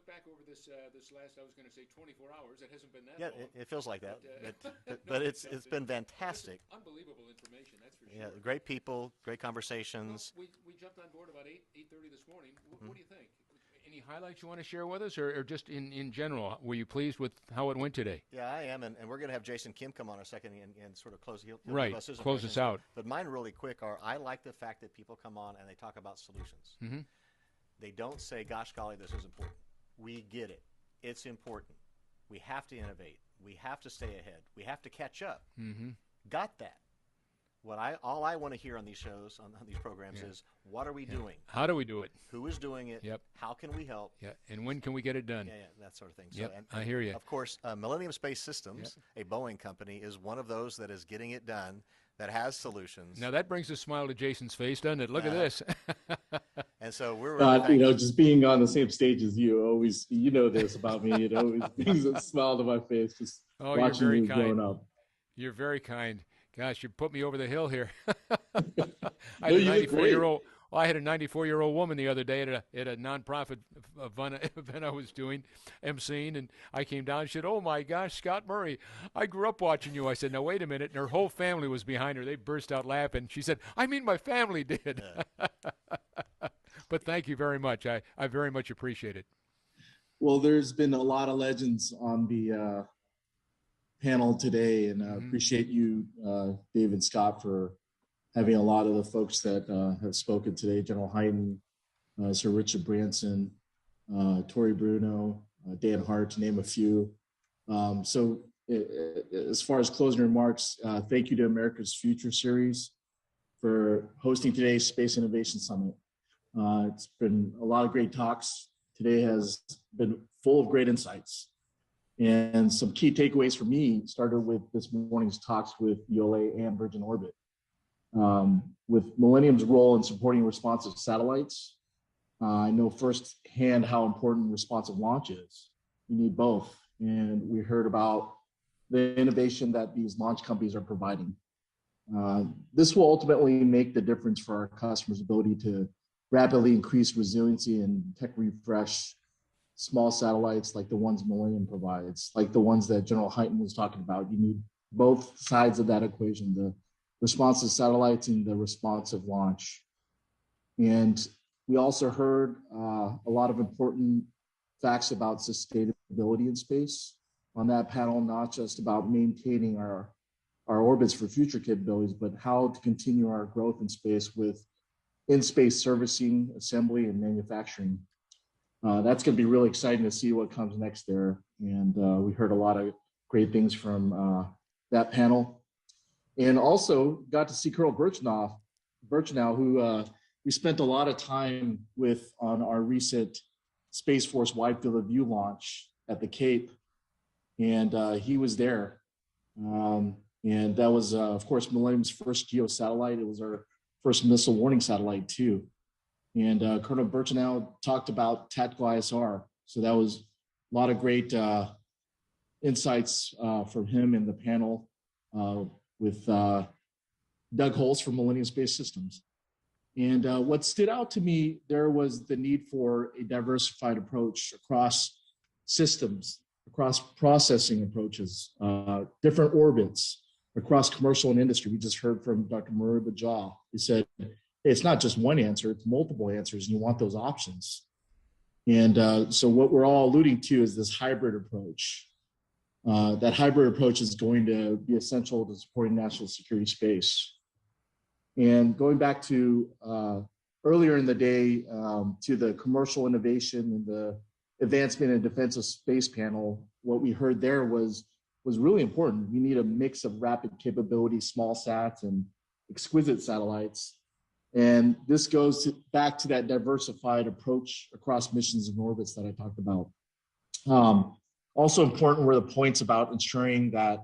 back over this last, I was going to say 24 hours. It hasn't been that Yeah, long. it feels like that, But, but it's been fantastic. Unbelievable information, that's for sure. Yeah, great people, great conversations. Well, we jumped on board about 8:30 this morning. What do you think? Any highlights you want to share with us, or just in general? Were you pleased with how it went today? Yeah, I am, and we're going to have Jason Kim come on in a second and sort of close. He'll right, give us his close us out. But mine really quick are, I like the fact that people come on and they talk about solutions. Mm-hmm. They don't say, gosh golly, this is important. We get it. It's important. We have to innovate. We have to stay ahead. We have to catch up. Mm-hmm. Got that. All I want to hear on these shows, on these programs, is what are we doing? How do we do it? Who is doing it? Yep. How can we help? Yeah. And when can we get it done? Yeah, that sort of thing. Yep. So, and I hear you. Of course, Millennium Space Systems, a Boeing company, is one of those that is getting it done, that has solutions. Now that brings a smile to Jason's face, doesn't it? Look at this. And so we're really just being on the same stage as you, always, this about me. It always brings a smile to my face. Just watching you growing up. You're very kind. Gosh, you put me over the hill here. I had a 94-year-old. Well, I had a 94-year-old woman the other day at a nonprofit event I was doing, emceeing, and I came down and she said, "Oh my gosh, Scott Murray, I grew up watching you." I said, "Now wait a minute," and her whole family was behind her. They burst out laughing. She said, "I mean, my family did." Yeah. But thank you very much. I very much appreciate it. Well, there's been a lot of legends on the panel today, and I appreciate you, David, Scott, for having a lot of the folks that have spoken today: General Hyten, Sir Richard Branson, Tori Bruno, Dan Hart, to name a few. So as far as closing remarks, thank you to America's Future Series for hosting today's Space Innovation Summit. It's been a lot of great talks. Today has been full of great insights. And some key takeaways for me started with this morning's talks with ULA and Virgin Orbit. With Millennium's role in supporting responsive satellites, I know firsthand how important responsive launch is. You need both. And we heard about the innovation that these launch companies are providing. This will ultimately make the difference for our customers' ability to rapidly increase resiliency and tech refresh small satellites like the ones Millennium provides, like the ones that General Hyten was talking about. You need both sides of that equation, the responsive satellites and the responsive launch. And we also heard a lot of important facts about sustainability in space on that panel, not just about maintaining our orbits for future capabilities, but how to continue our growth in space with in-space servicing, assembly, and manufacturing. That's going to be really exciting to see what comes next there. And we heard a lot of great things from that panel. And also got to see Colonel Birchnow, who we spent a lot of time with on our recent Space Force Wide Field of View launch at the Cape. And he was there. And that was, of course, Millennium's first GEO satellite. It was our first missile warning satellite, too. And Colonel Birchnow talked about tactical ISR. So that was a lot of great insights from him in the panel with Doug Holtz from Millennium Space Systems. And what stood out to me there was the need for a diversified approach across systems, across processing approaches, different orbits, across commercial and industry. We just heard from Dr. Murray Bajal. He said, it's not just one answer, it's multiple answers, and you want those options. And so what we're all alluding to is this hybrid approach. That hybrid approach is going to be essential to supporting national security space. And going back to earlier in the day, to the commercial innovation and the advancement in defensive space panel, what we heard there was really important. We need a mix of rapid capability, small sats, and exquisite satellites. And this goes back to that diversified approach across missions and orbits that I talked about. Also important were the points about ensuring that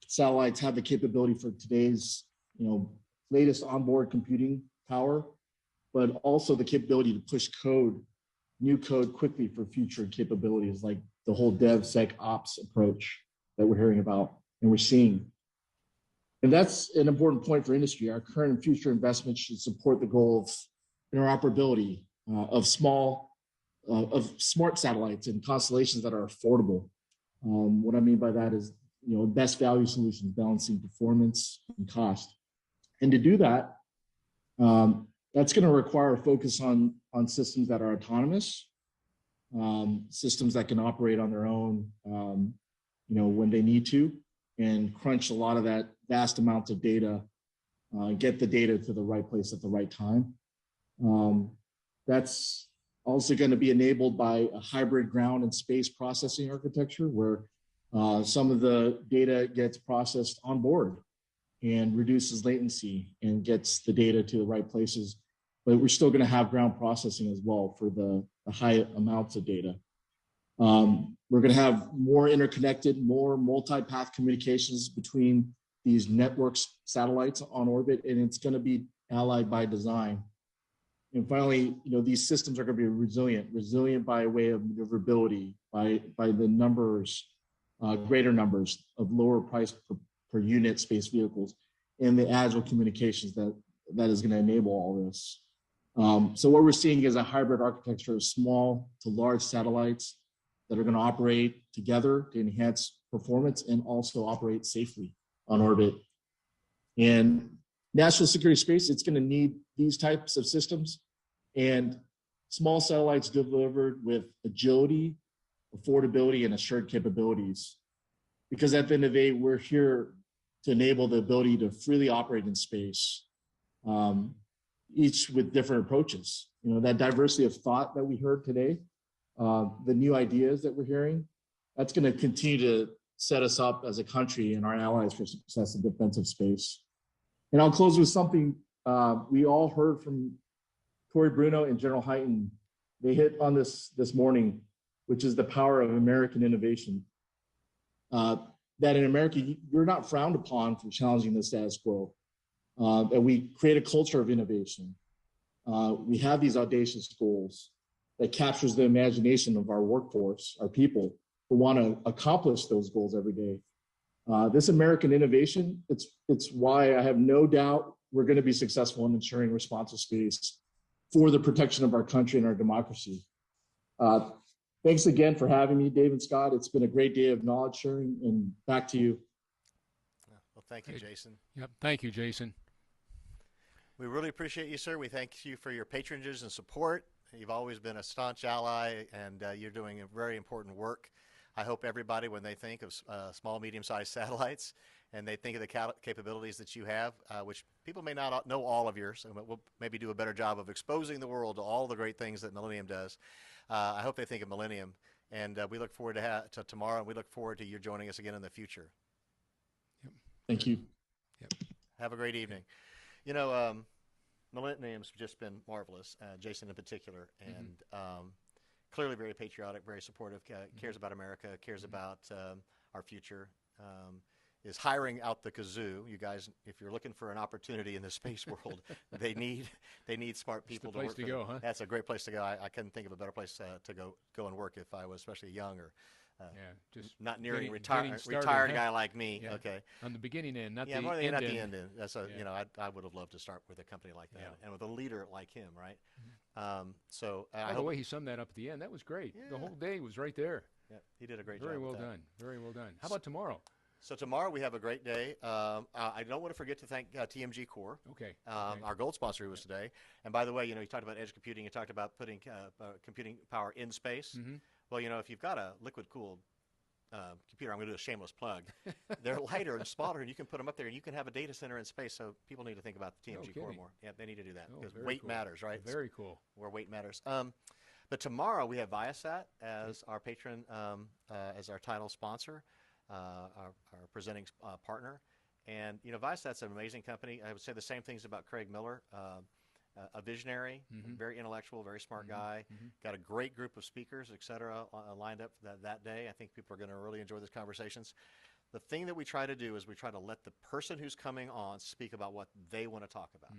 satellites have the capability for today's, latest onboard computing power, but also the capability to push new code quickly for future capabilities, like the whole DevSecOps approach that we're hearing about and we're seeing. And that's an important point for industry. Our current and future investments should support the goal of interoperability of small of smart satellites and constellations that are affordable. What I mean by that is, best value solutions, balancing performance and cost. And to do that, that's going to require a focus on systems that are autonomous, systems that can operate on their own, when they need to, and crunch a lot of that vast amounts of data, get the data to the right place at the right time. That's also going to be enabled by a hybrid ground and space processing architecture where some of the data gets processed on board and reduces latency and gets the data to the right places. But we're still going to have ground processing as well for the high amounts of data. We're going to have more interconnected, more multi-path communications between these networks, satellites on orbit, and it's going to be allied by design. And finally, these systems are going to be resilient by way of maneuverability, by the numbers, greater numbers of lower price per unit space vehicles, and the agile communications that is going to enable all this. So what we're seeing is a hybrid architecture of small to large satellites that are going to operate together to enhance performance and also operate safely on orbit. And national security space, it's going to need these types of systems, and small satellites delivered with agility, affordability, and assured capabilities. Because at the end of the day, we're here to enable the ability to freely operate in space, each with different approaches. That diversity of thought that we heard today, the new ideas that we're hearing, that's going to continue to set us up as a country and our allies for success in defensive space. And I'll close with something we all heard from Corey Bruno and General Hyten. They hit on this morning, which is the power of American innovation. That in America, you're not frowned upon for challenging the status quo. And we create a culture of innovation. We have these audacious goals that captures the imagination of our workforce, our people who want to accomplish those goals every day. This American innovation, it's why I have no doubt we're going to be successful in ensuring responsive space for the protection of our country and our democracy. Thanks again for having me, Dave and Scott. It's been a great day of knowledge sharing, and back to you. Well, thank you, Jason. Yep, thank you, Jason. We really appreciate you, sir. We thank you for your patronage and support. You've always been a staunch ally, and you're doing a very important work. I hope everybody, when they think of small, medium-sized satellites, and they think of the capabilities that you have, which people may not know all of yours, so we'll maybe do a better job of exposing the world to all the great things that Millennium does. I hope they think of Millennium, and we look forward to tomorrow, and we look forward to you joining us again in the future. Yep. Thank you. Yep. Have a great evening. Millennium's just been marvelous, Jason in particular, and clearly very patriotic, very supportive, cares about America, cares about our future, is hiring out the kazoo. You guys, if you're looking for an opportunity in the space world, they need smart people to work for them. Huh? That's a great place to go. I couldn't think of a better place to go and work if I was especially young or just not nearing retired guy like me. Yeah. Okay. On the beginning end, not the end. Not the end. That's I would have loved to start with a company like that and with a leader like him, right? By the way, he summed that up at the end. That was great. Yeah. The whole day was right there. Yeah, he did a great job. Very well done. Very well done. How about tomorrow? So tomorrow we have a great day. I don't want to forget to thank TMG Core. Okay. Our gold sponsor who was today. And by the way, you talked about edge computing. You talked about putting computing power in space. Well, if you've got a liquid-cooled computer, I'm going to do a shameless plug. They're lighter and smaller, and you can put them up there, and you can have a data center in space. So people need to think about the TMG Core more. Yeah, they need to do that because weight matters, right? Very cool. Where weight matters. But tomorrow we have Viasat as our patron, as our title sponsor. Our presenting partner. And, Viasat's an amazing company. I would say the same things about Craig Miller, a visionary, very intellectual, very smart guy, got a great group of speakers, et cetera, lined up that day. I think people are going to really enjoy these conversations. The thing that we try to do is we try to let the person who's coming on speak about what they want to talk about.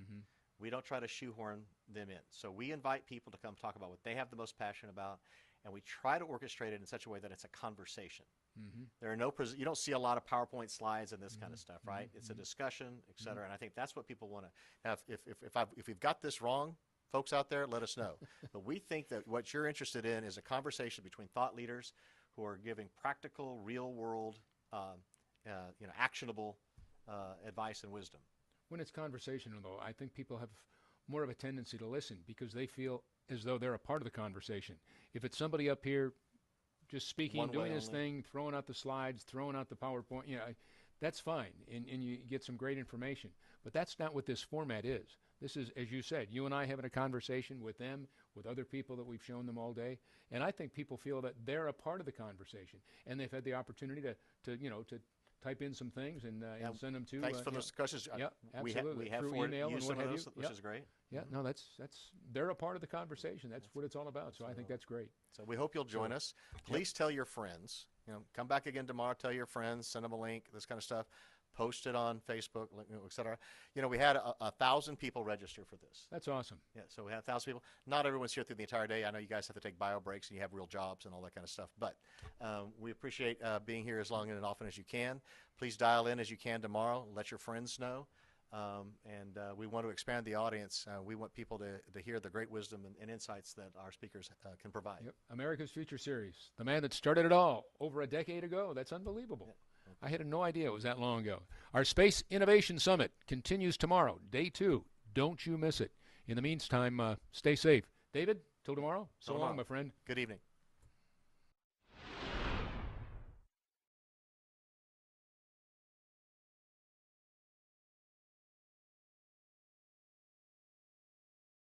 We don't try to shoehorn them in. So we invite people to come talk about what they have the most passion about, and we try to orchestrate it in such a way that it's a conversation. There are you don't see a lot of PowerPoint slides and this kind of stuff, right? It's a discussion, et cetera, and I think that's what people want to have. If we've got this wrong, folks out there, let us know. But we think that what you're interested in is a conversation between thought leaders who are giving practical, real-world, actionable advice and wisdom. When it's conversational, though, I think people have more of a tendency to listen because they feel as though they're a part of the conversation. If it's somebody up here just speaking, doing his thing, throwing out the slides, throwing out the PowerPoint, that's fine, and you get some great information. But that's not what this format is. This is, as you said, you and I having a conversation with them, with other people that we've shown them all day, and I think people feel that they're a part of the conversation, and they've had the opportunity to type in some things and send them to. Thanks for those questions. Yeah, absolutely. We have through forwarded email you and some what of have those, you. which is great. Yeah, no, that's they're a part of the conversation. That's what it's all about. So I think that's great. So we hope you'll join us. Please tell your friends. Come back again tomorrow. Tell your friends. Send them a link. This kind of stuff. Post it on Facebook, etc. We had 1,000 people register for this. That's awesome. Yeah, so we had 1,000 people. Not everyone's here through the entire day. I know you guys have to take bio breaks and you have real jobs and all that kind of stuff. But we appreciate being here as long and often as you can. Please dial in as you can tomorrow. Let your friends know. And we want to expand the audience. We want people to hear the great wisdom and insights that our speakers can provide. Yep. America's Future Series. The man that started it all over a decade ago. That's unbelievable. Yeah. I had no idea it was that long ago. Our Space Innovation Summit continues tomorrow, day 2. Don't you miss it. In the meantime, stay safe. David, till tomorrow. So long, my friend. Good evening.